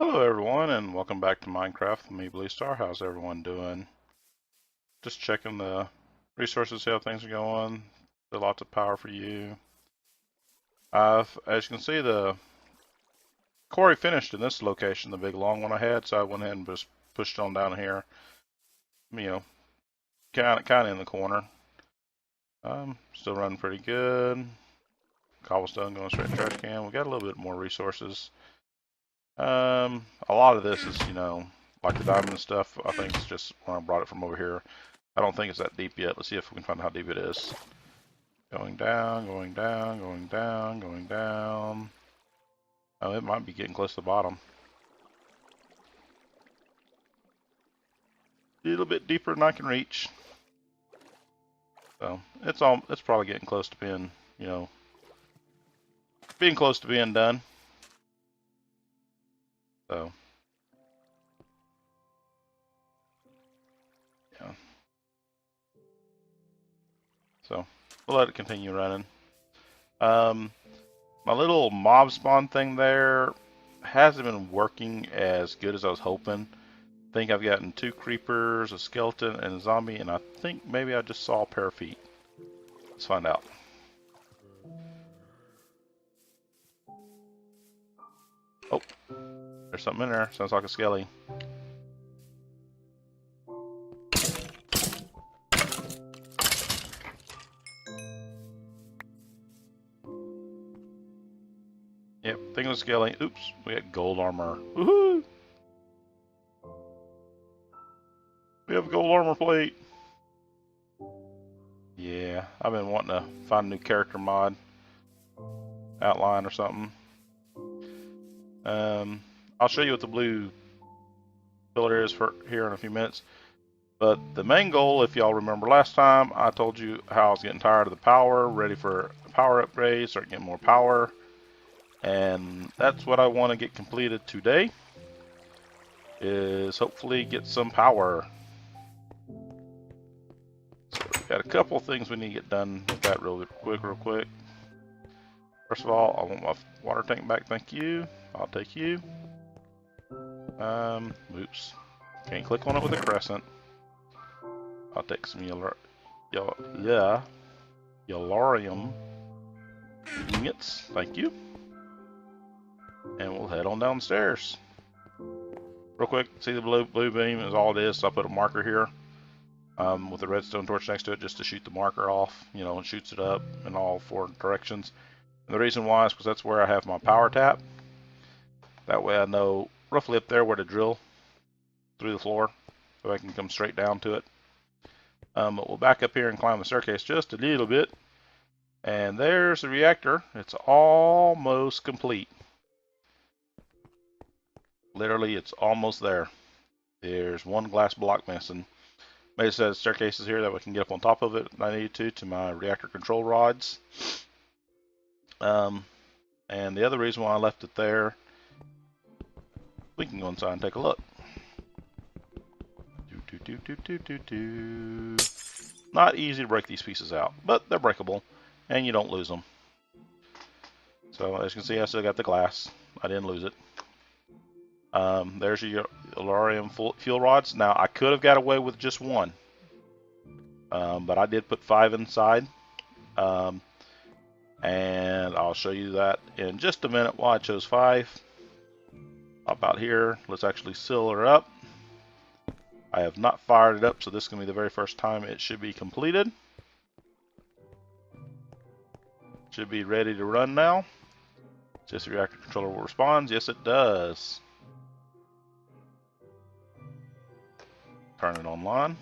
Hello everyone and welcome back to Minecraft with me, Blue Star. How's everyone doing? Just checking the resources, see how things are going. There's lots of power for you. As you can see, the quarry finished in this location, the big long one I had, so I went ahead and just pushed on down here. You know, kind of in the corner. Still running pretty good. Cobblestone going straight in the trash can. We got a little bit more resources. A lot of this is, like the diamond stuff. I think it's just when I brought it from over here. I don't think it's that deep yet. Let's see if we can find how deep it is. Going down, going down, going down, going down. Oh, it might be getting close to the bottom. A little bit deeper than I can reach. So it's probably getting close to being, being close to being done. So yeah. So we'll let it continue running. My little mob spawn thing there hasn't been working as good as I was hoping. I think I've gotten 2 creepers, a skeleton, and a zombie, and I think maybe I just saw a pair of feet. Let's find out. Oh, there's something in there. Sounds like a skelly. Yep, think of a skelly. Oops, we got gold armor. Woohoo! We have a gold armor plate. Yeah, I've been wanting to find a new character mod, outline or something. I'll show you what the blue pillar is for here in a few minutes. But the main goal, if y'all remember last time, I told you how I was getting tired of the power, ready for a power upgrade, start getting more power. And that's what I want to get completed today, is hopefully get some power. So we've got a couple of things we need to get done with that real quick. First of all, I want my water tank back, thank you. I'll take you. Oops. Can't click on it with a crescent. I'll take some yellorium ingots, thank you. And we'll head on downstairs. Real quick, see the blue beam is all it is, so I put a marker here with a redstone torch next to it just to shoot the marker off, and shoots it up in all 4 directions. And the reason why is because that's where I have my power tap. That way I know roughly up there where to drill through the floor, so I can come straight down to it. But we'll back up here and climb the staircase just a little bit. And there's the reactor. It's almost complete. Literally, it's almost there. There's 1 glass block missing. Made a set of staircases here that we can get up on top of it if I need to my reactor control rods. And the other reason why I left it there, we can go inside and take a look. Not easy to break these pieces out, but they're breakable, and you don't lose them. So as you can see, I still got the glass. I didn't lose it. There's your yellorium fuel rods. Now, I could have got away with just 1, but I did put 5 inside. And I'll show you that in just a minute why I chose 5. About here, let's actually seal her up. I have not fired it up, so this is going to be the very first time it should be completed. Should be ready to run now. Just the reactor controller will respond. Yes, it does. Turn it online.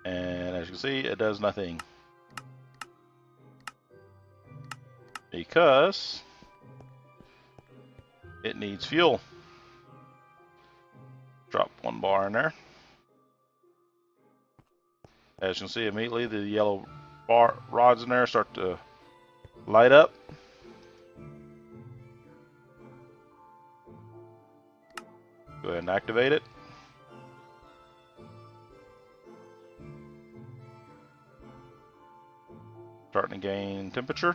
And as you can see, it does nothing. Because it needs fuel. Drop 1 bar in there. As you can see, immediately the yellow bar rods in there start to light up. Go ahead and activate it. Starting to gain temperature.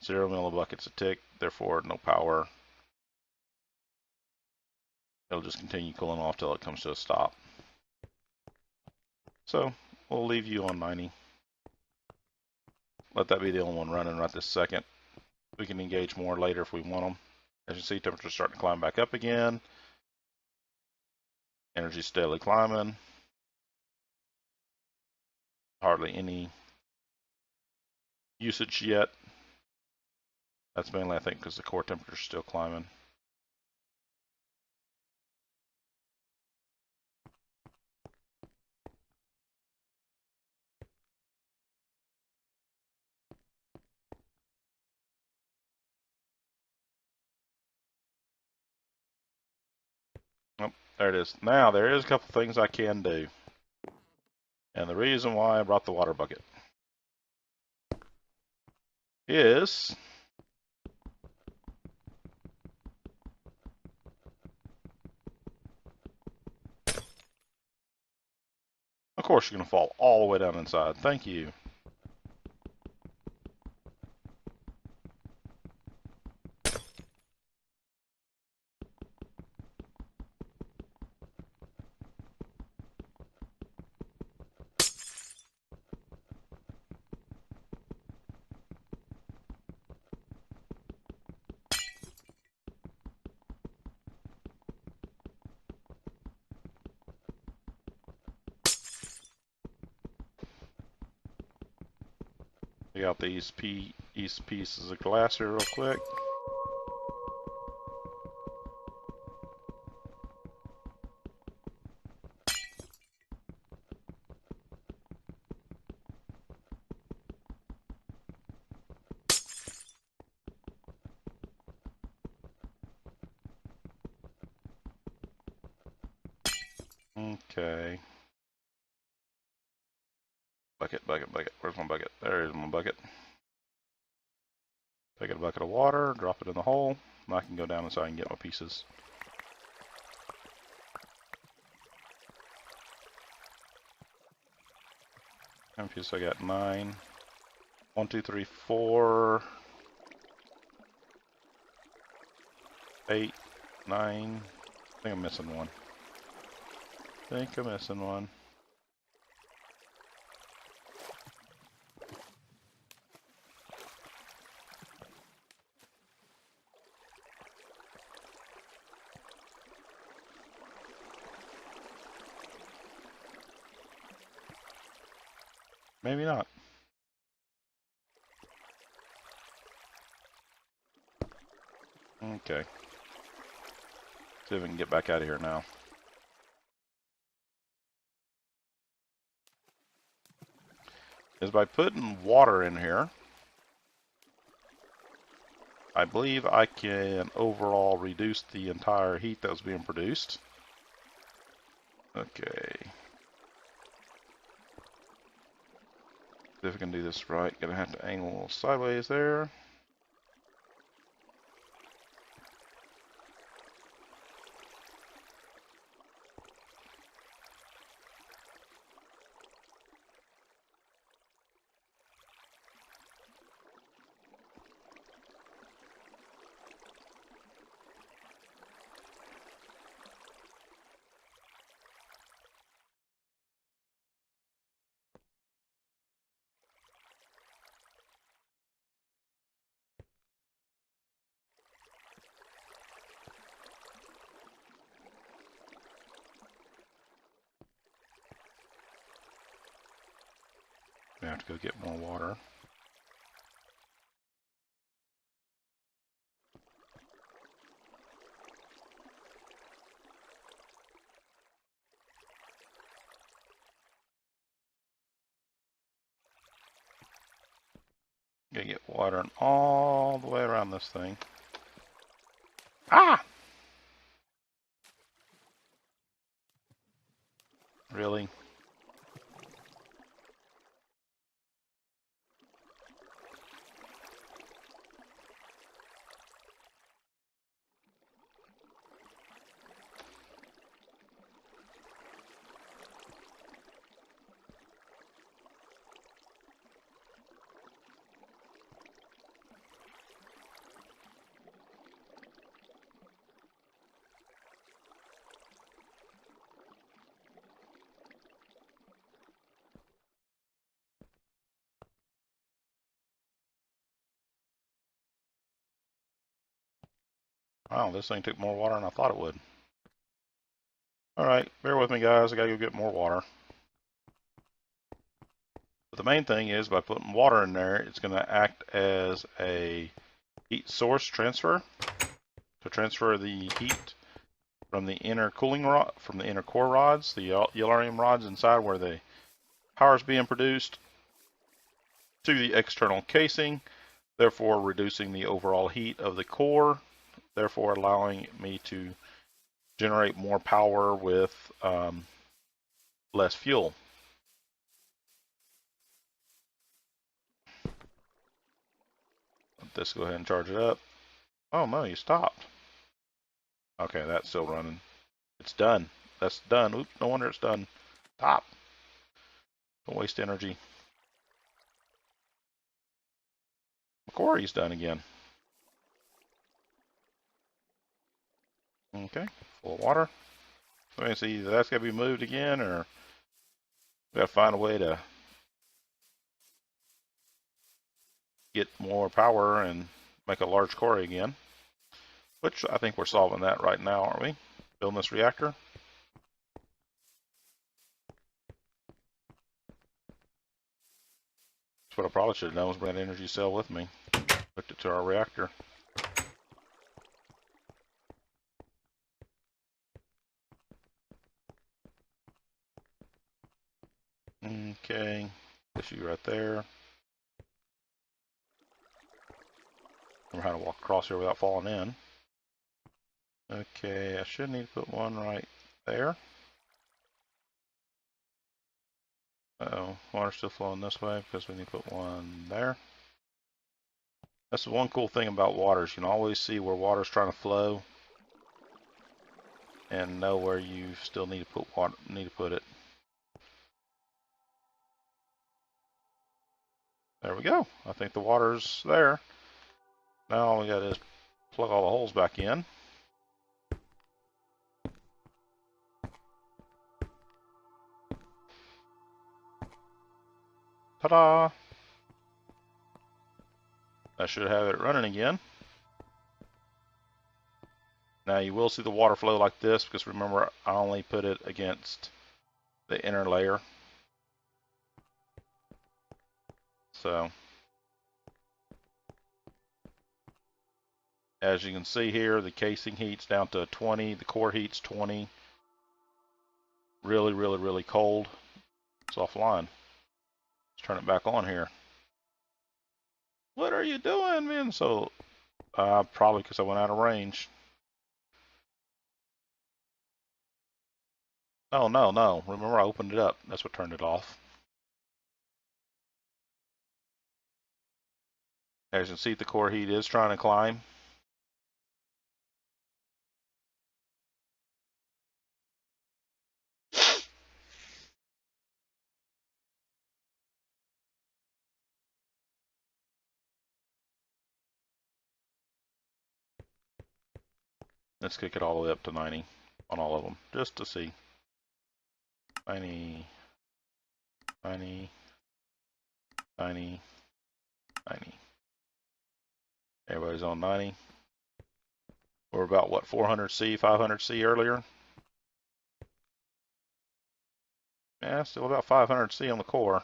0 millibuckets a tick, therefore no power. It'll just continue cooling off till it comes to a stop. So we'll leave you on 90. Let that be the only one running right this second. We can engage more later if we want them. As you see, temperature's starting to climb back up again. Energy's steadily climbing. Hardly any usage yet. That's mainly, I think, because the core temperature's still climbing. Oh, there it is. Now, there is a couple things I can do. And the reason why I brought the water bucket is of course you're going to fall all the way down inside. Thank you. Take out these east pieces of glass here real quick. Okay. Bucket, bucket, bucket. Where's my bucket? There is my bucket. Take a bucket of water, drop it in the hole, and I can go down inside and get my pieces. How many pieces I got? 9. 1, 2, 3, 4. 8, 9. I think I'm missing one. Maybe not. Okay. See if we can get back out of here now. Is by putting water in here, I believe I can overall reduce the entire heat that was being produced. Okay. See if I can do this right. Gonna have to angle a little sideways there. I have to go get more water. Gotta get water all the way around this thing. Ah! Really? Wow, this thing took more water than I thought it would. Alright, bear with me guys, I gotta go get more water. But the main thing is, by putting water in there, it's going to act as a heat source transfer to transfer the heat from the inner cooling rod, from the inner core rods, the yellorium rods inside where the power is being produced, to the external casing, therefore reducing the overall heat of the core, therefore allowing me to generate more power with less fuel. Let this go ahead and charge it up. Oh no, you stopped. Okay, that's still running. It's done. That's done. Oops, no wonder it's done. Stop. Don't waste energy. Macquarie's done again. Okay, full of water. So I see either that's got to be moved again, or we got to find a way to get more power and make a large quarry again. Which I think we're solving that right now, aren't we? Building this reactor. That's what I probably should have done, was bring an energy cell with me. Hooked it to our reactor. Okay, issue right there. Remember how to walk across here without falling in. Okay, I should need to put one right there. Uh-oh, water's still flowing this way because we need to put one there. That's the one cool thing about water is you can always see where water's trying to flow and know where you still need to put it. There we go. I think the water's there. Now all we got is plug all the holes back in. Ta-da! I should have it running again. Now you will see the water flow like this because remember I only put it against the inner layer. So as you can see here, the casing heat's down to 20, the core heat's 20. Really, really, really cold. It's offline. Let's turn it back on here. What are you doing, man? So, probably because I went out of range. No, no, no. Remember, I opened it up. That's what turned it off. As you can see, the core heat is trying to climb. Let's kick it all the way up to 90 on all of them, just to see. 90, 90, 90, 90. Everybody's on 90. We're about, what, 400C, 500C earlier? Yeah, still about 500C on the core.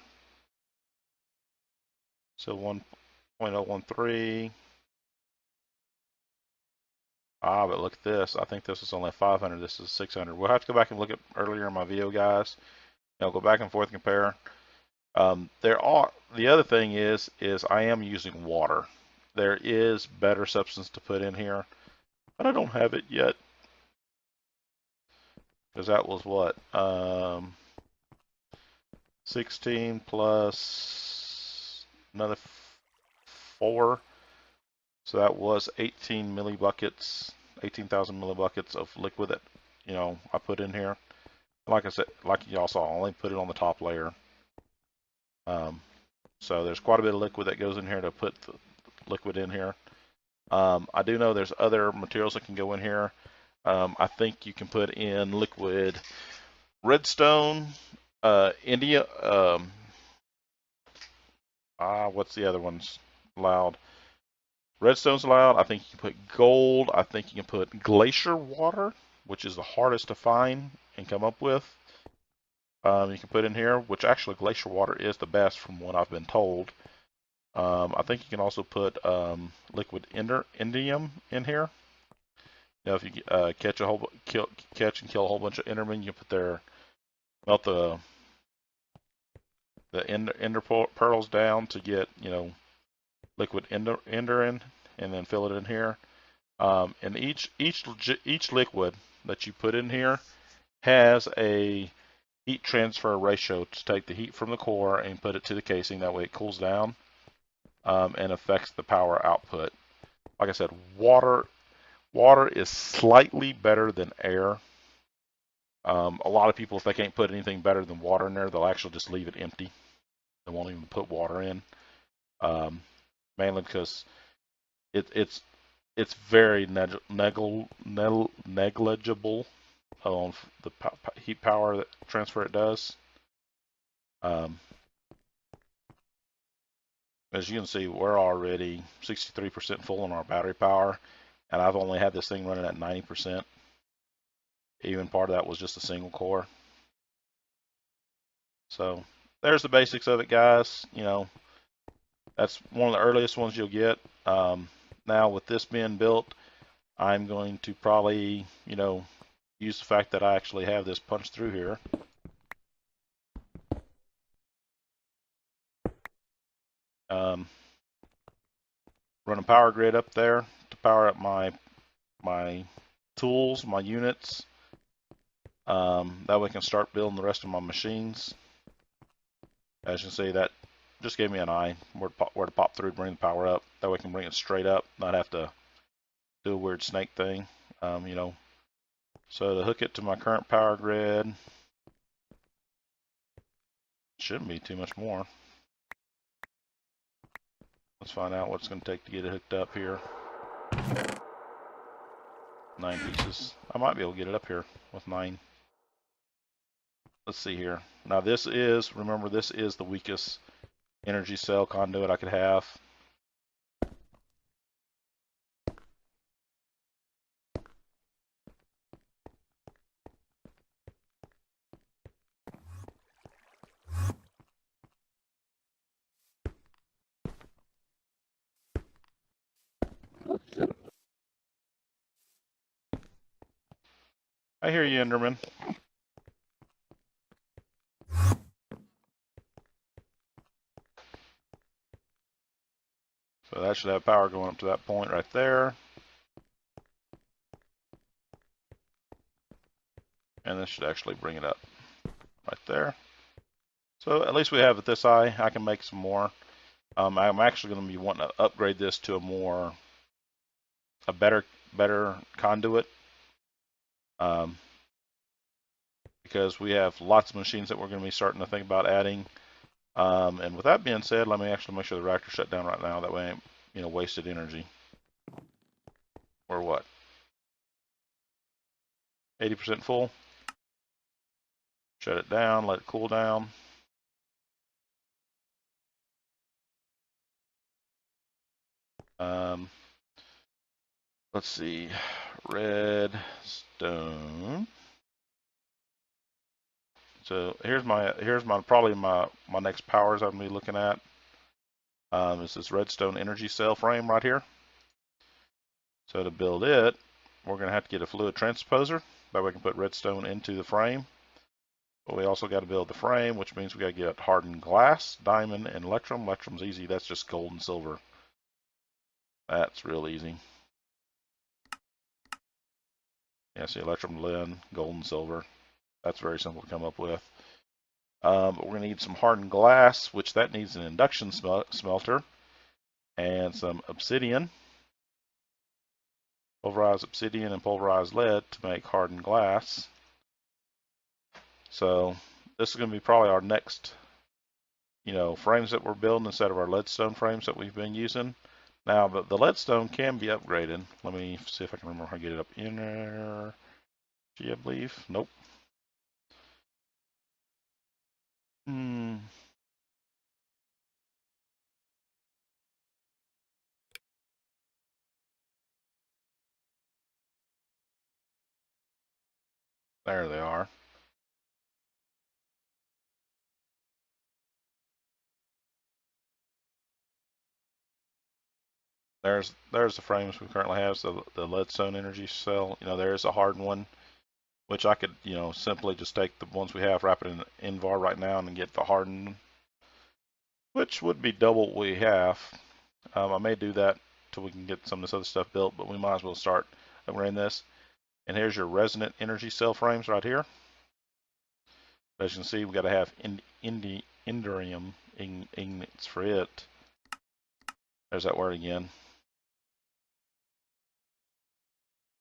So 1.013. Ah, but look at this. I think this is only 500. This is 600. We'll have to go back and look at earlier in my video, guys. I'll go back and forth and compare. The other thing is I am using water. There is better substance to put in here, but I don't have it yet. Because that was what? 16 plus another 4. So that was 18 millibuckets, 18,000 millibuckets of liquid that, I put in here. Like I said, like y'all saw, I only put it on the top layer. So there's quite a bit of liquid that goes in here to put the liquid in here. I do know there's other materials that can go in here. I think you can put in liquid redstone, India, what's the other ones? Loud. Redstone's allowed. I think you can put gold. I think you can put glacier water, which is the hardest to find and come up with. You can put in here, which actually glacier water is the best from what I've been told. I think you can also put liquid indium in here. You know, if you catch and kill a whole bunch of endermen, you put their melt the ender pearls down to get liquid enderin, and then fill it in here. And each liquid that you put in here has a heat transfer ratio to take the heat from the core and put it to the casing. That way it cools down and affects the power output. Like I said, water is slightly better than air. A lot of people, if they can't put anything better than water in there, they'll actually just leave it empty. They won't even put water in, mainly because it's very negligible on the heat power that transfer it does. As you can see, we're already 63% full on our battery power, and I've only had this thing running at 90%. Even part of that was just a single core. So there's the basics of it, guys. That's one of the earliest ones you'll get. Now with this being built, I'm going to probably, use the fact that I actually have this punched through here. Run a power grid up there to power up my tools, my units. That way I can start building the rest of my machines. As you can see, that just gave me an eye where to pop through to bring the power up. That way I can bring it straight up, not have to do a weird snake thing. So to hook it to my current power grid, shouldn't be too much more. Let's find out what it's going to take to get it hooked up here. 9 pieces. I might be able to get it up here with 9. Let's see here. Now remember, this is the weakest energy cell conduit I could have. I hear you, Enderman. So that should have power going up to that point right there. And this should actually bring it up right there. So at least we have it this high. I can make some more. I'm actually going to be wanting to upgrade this to a better conduit. Because we have lots of machines that we're going to be starting to think about adding. And with that being said, let me actually make sure the reactor shut down right now. That way, I ain't, wasted energy. Or what? 80% full. Shut it down. Let it cool down. Let's see. Redstone. So here's probably my next powers I'm gonna be looking at. Is this redstone energy cell frame right here. So to build it, we're gonna have to get a fluid transposer. That way we can put redstone into the frame. But we also got to build the frame, which means we got to get hardened glass, diamond, and electrum. Electrum's easy. That's just gold and silver. That's real easy. Yeah, see, electrum, lead, gold, and silver. That's very simple to come up with. But we're going to need some hardened glass, which that needs an induction smelter, and some obsidian, pulverized obsidian and pulverized lead to make hardened glass. So this is going to be probably our next, frames that we're building instead of our leadstone frames that we've been using. Now, the leadstone can be upgraded. Let me see if I can remember how to get it up in there. I believe. Nope. There they are. There's the frames we currently have. So the leadstone energy cell, there's a hardened one, which I could, simply just take the ones we have, wrap it in Invar right now, and get the hardened, which would be double what we have. I may do that till we can get some of this other stuff built, but we might as well start upgrading this. And here's your resonant energy cell frames right here. As you can see, we got to have Enderium ignites for it. There's that word again.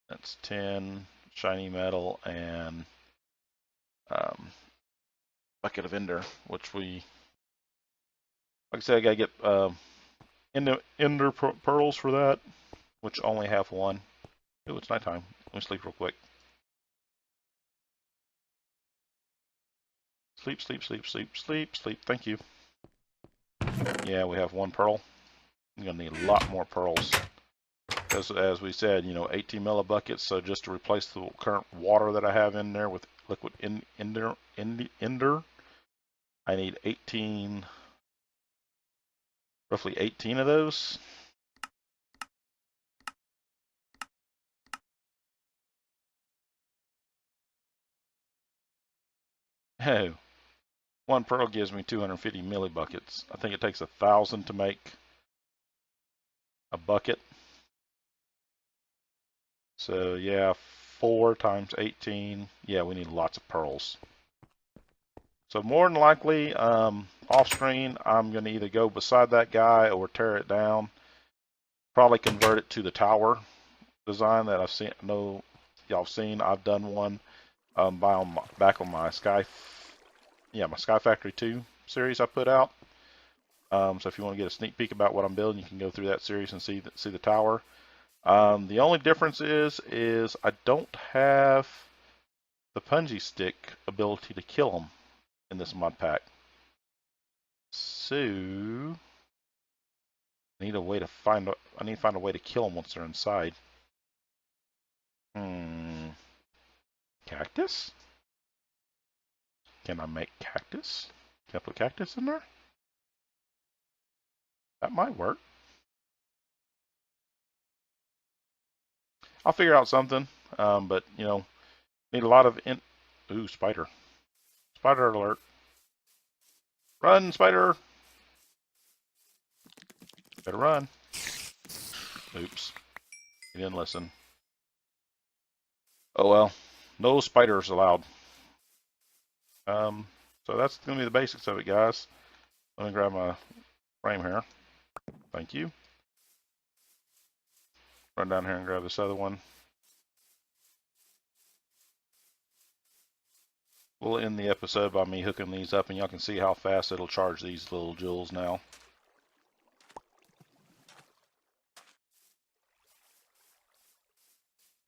That's 10 shiny metal and bucket of ender, which we, like I said, I gotta get ender pearls for that, which only have one. Oh, it's nighttime. Let me sleep real quick. Sleep, sleep, sleep, sleep, sleep, sleep. Thank you. Yeah, we have one pearl. You're gonna need a lot more pearls. As we said, 18 millibuckets. So just to replace the current water that I have in there with liquid ender, I need 18, roughly 18 of those. Oh, one pearl gives me 250 millibuckets. I think it takes 1,000 to make a bucket. So yeah, 4 times 18. Yeah, we need lots of pearls. So more than likely, off screen, I'm going to either go beside that guy or tear it down. Probably convert it to the tower design that I've seen. Know y'all have seen. I've done one back on my my Sky Factory 2 series I put out. So if you want to get a sneak peek about what I'm building, you can go through that series and see the tower. The only difference is I don't have the punji stick ability to kill them in this mod pack. So I need to find a way to kill them once they're inside. Cactus? Can I make cactus? Can I put cactus in there? That might work. I'll figure out something. But need a lot of ooh, spider. Spider alert. Run, spider! Better run. Oops. He didn't listen. Oh well. No spiders allowed. So that's going to be the basics of it, guys. Let me grab my frame here. Thank you. Run down here and grab this other one. We'll end the episode by me hooking these up, and y'all can see how fast it'll charge these little jewels now.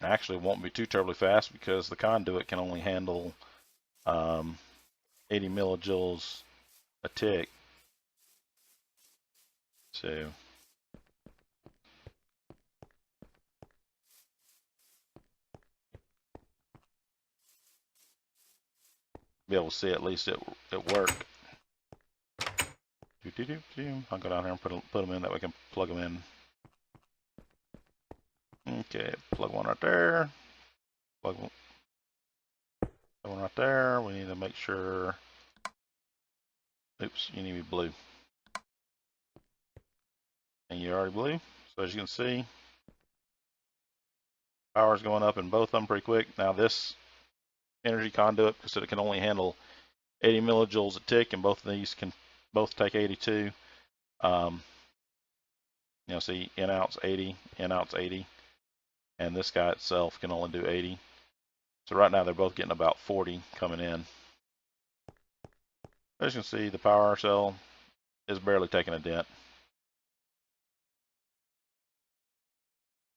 Actually, it won't be too terribly fast because the conduit can only handle 80 millijoules a tick. So be able to see at least it work. I'll go down here and put them in that we can plug them in. Okay, plug one right there. Plug one right there. We need to make sure. Oops, you need to be blue. And you're already blue. So as you can see, power's going up in both of them pretty quick. Now this energy conduit, because it can only handle 80 millijoules a tick, and both of these can both take 82. See, in out's 80, in out's 80, and this guy itself can only do 80. So right now they're both getting about 40 coming in. As you can see, the power cell is barely taking a dent.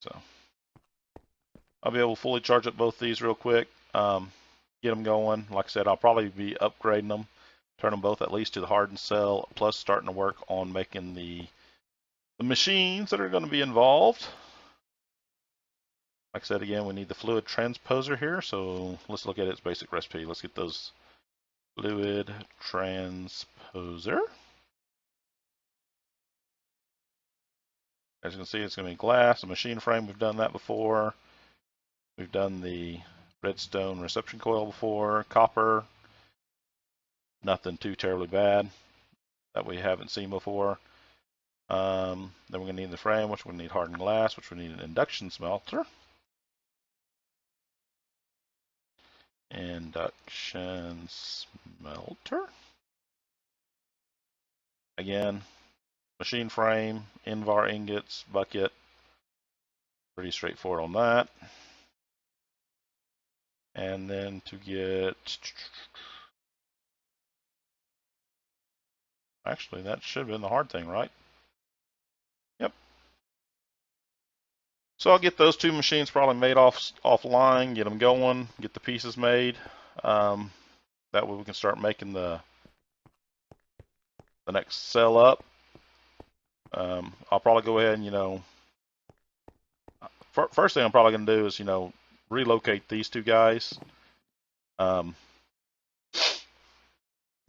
So I'll be able to fully charge up both these real quick, get them going. Like I said, I'll probably be upgrading them, turn them both at least to the hardened cell, plus starting to work on making the machines that are going to be involved. Like I said again, we need the fluid transposer here, so let's look at its basic recipe. Let's get those fluid transposer. As you can see, it's going to be glass, a machine frame. We've done that before. We've done the redstone reception coil before, copper. Nothing too terribly bad that we haven't seen before. Then we're going to need the frame, which we need hardened glass, which we need an induction smelter. Induction smelter. Again, machine frame, Invar ingots, bucket. Pretty straightforward on that. And then to get... Actually, that should have been the hard thing, right? Yep. So I'll get those two machines probably made offline, get them going, get the pieces made. That way we can start making the next cell up. I'll probably go ahead and, you know, first thing I'm probably going to do is, you know, relocate these two guys.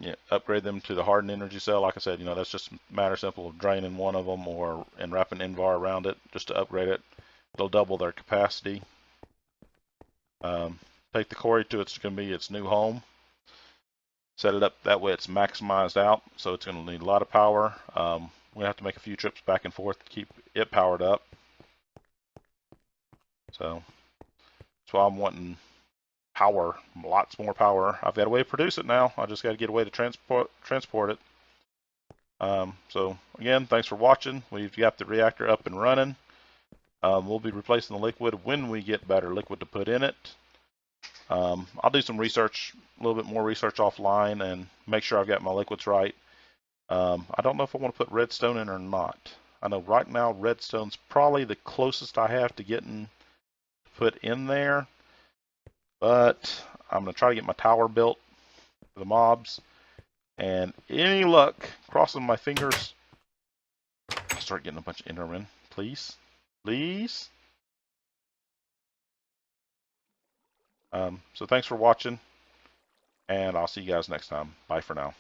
Yeah, upgrade them to the hardened energy cell. Like I said, you know, that's just a matter simple of draining one of them and wrapping Invar around it just to upgrade it. It'll double their capacity. Take the quarry to it's going to be its new home. Set it up that way it's maximized out, so it's going to need a lot of power. We're going to have to make a few trips back and forth to keep it powered up. So that's why I'm wanting power, lots more power. I've got a way to produce it now. I just got to get a way to transport it. So again, thanks for watching. We've got the reactor up and running. We'll be replacing the liquid when we get better liquid to put in it. I'll do some research, a little bit more research offline, and make sure I've got my liquids right. I don't know if I want to put redstone in or not. I know right now redstone's probably the closest I have to getting put in there, but I'm going to try to get my tower built for the mobs. And any luck, crossing my fingers, I'll start getting a bunch of Endermen, please. Please. So thanks for watching, and I'll see you guys next time. Bye for now.